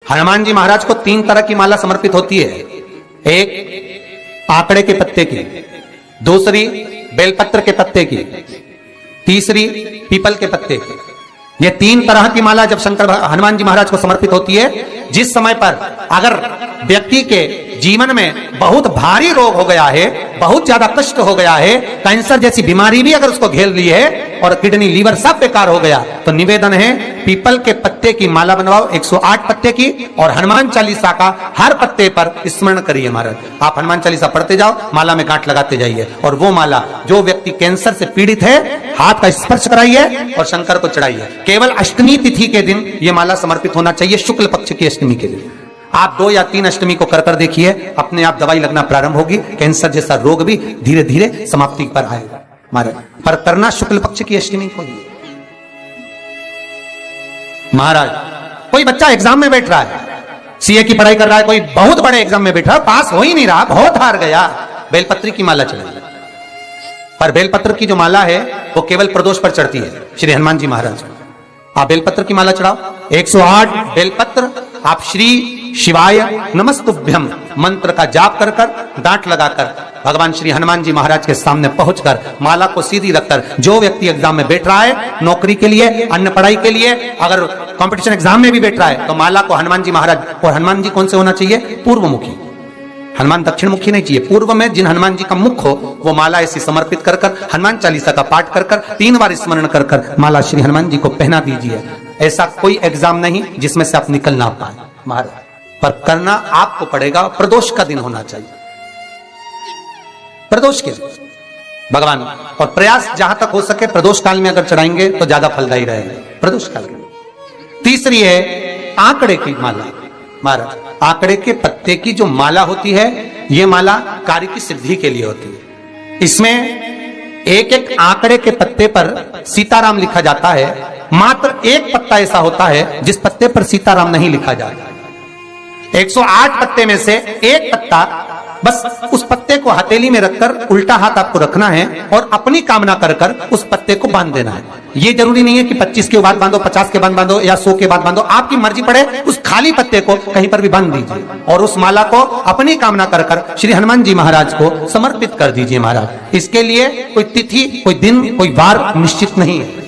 हनुमान जी महाराज को 3 तरह की माला समर्पित होती है। एक आंकड़े के पत्ते की, दूसरी बेलपत्र के पत्ते की, तीसरी पीपल के पत्ते की। ये 3 तरह की माला जब हनुमान जी महाराज को समर्पित होती है, जिस समय पर अगर व्यक्ति के जीवन में बहुत भारी रोग हो गया है, बहुत ज्यादा कष्ट हो गया है, कैंसर जैसी बीमारी भी अगर उसको घेर ली है और किडनी लीवर सब बेकार हो गया, तो निवेदन है पीपल के पत्ते की माला बनवाओ 108 पत्ते की, और हनुमान चालीसा का हर पत्ते पर स्मरण करिए महाराज। आप हनुमान चालीसा पढ़ते जाओ, माला में गांठ लगाते जाइए, और वो माला जो व्यक्ति कैंसर से पीड़ित है हाथ का स्पर्श कराइए और शंकर को चढ़ाइए। केवल अष्टमी तिथि के दिन ये माला समर्पित होना चाहिए, शुक्ल पक्ष की अष्टमी के दिन। आप 2 या 3 अष्टमी को कर देखिए, अपने आप दवाई लगना प्रारंभ होगी, कैंसर जैसा रोग भी धीरे धीरे समाप्ति पर आएगा महाराज। पर करना शुक्ल पक्ष की अष्टमी को ही। महाराज कोई बच्चा एग्जाम में बैठ रहा है, सीए की पढ़ाई कर रहा है, कोई बहुत बड़े एग्जाम में बैठा, पास हो ही नहीं रहा, बहुत हार गया, बेलपत्री की माला चढ़ाई। पर बेलपत्र की जो माला है वो केवल प्रदोष पर चढ़ती है श्री हनुमान जी महाराज को। आप बेलपत्र की माला चढ़ाओ, 108 बेलपत्र आप श्री शिवाय नमस्तुभ्यम मंत्र का जाप कर गांठ लगाकर भगवान श्री हनुमान जी महाराज के सामने पहुंचकर माला को सीधी रखकर, जो व्यक्ति एग्जाम में बैठ रहा है, नौकरी के लिए, अन्य पढ़ाई के लिए, अगर कंपटीशन एग्जाम में भी बैठ रहा है, तो माला को हनुमान जी महाराज, और हनुमान जी कौन से होना चाहिए? पूर्वमुखी। हनुमान दक्षिण मुखी नहीं चाहिए, पूर्व में जिन हनुमान जी का मुख हो वो माला ऐसी समर्पित कर हनुमान चालीसा का पाठ कर 3 बार स्मरण कर माला श्री हनुमान जी को पहना दीजिए। ऐसा कोई एग्जाम नहीं जिसमें से आप निकल ना पाए महाराज, पर करना आपको पड़ेगा। प्रदोष का दिन होना चाहिए, प्रदोष के दिन भगवान, और प्रयास जहां तक हो सके प्रदोष काल में अगर चढ़ाएंगे तो ज्यादा फलदायी रहेगा प्रदोष काल में। तीसरी है आंकड़े की माला महाराज। आंकड़े के पत्ते की जो माला होती है, यह माला कार्य की सिद्धि के लिए होती है। इसमें एक एक आंकड़े के पत्ते पर सीताराम लिखा जाता है, मात्र एक पत्ता ऐसा होता है जिस पत्ते पर सीताराम नहीं लिखा जाता। 108 पत्ते में से एक पत्ता, बस उस पत्ते को हथेली में रखकर उल्टा हाथ आपको रखना है और अपनी कामना कर उस पत्ते को बांध देना है। ये जरूरी नहीं है कि 25 के बाद बांधो, 50 के बाद बांधो या 100 के बाद बांधो, आपकी मर्जी पड़े। उस खाली पत्ते को कहीं पर भी बांध दीजिए और उस माला को अपनी कामना कर श्री हनुमान जी महाराज को समर्पित कर दीजिए महाराज। इसके लिए कोई तिथि, कोई दिन, कोई वार निश्चित नहीं है।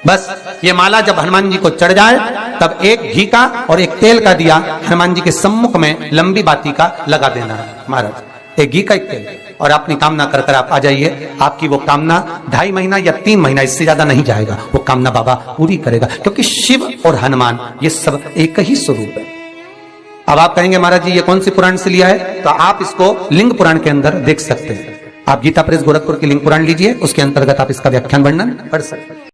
बस ये माला जब हनुमान जी को चढ़ जाए तब एक घी का और एक तेल का दिया हनुमान जी के सम्मुख में लंबी बाती का लगा देना है महाराज। एक घी का, एक तेल, और अपनी कामना कर आप आ जाइए। आपकी वो कामना 2.5 महीना या 3 महीना, इससे ज्यादा नहीं जाएगा, वो कामना बाबा पूरी करेगा, क्योंकि शिव और हनुमान ये सब एक ही स्वरूप है। अब आप कहेंगे महाराज जी ये कौन सी पुराण से लिया है, तो आप इसको लिंग पुराण के अंदर देख सकते हैं। आप गीता प्रेस गोरखपुर की लिंग पुराण लीजिए, उसके अंतर्गत आप इसका व्याख्यान वर्णन पढ़ सकते हैं।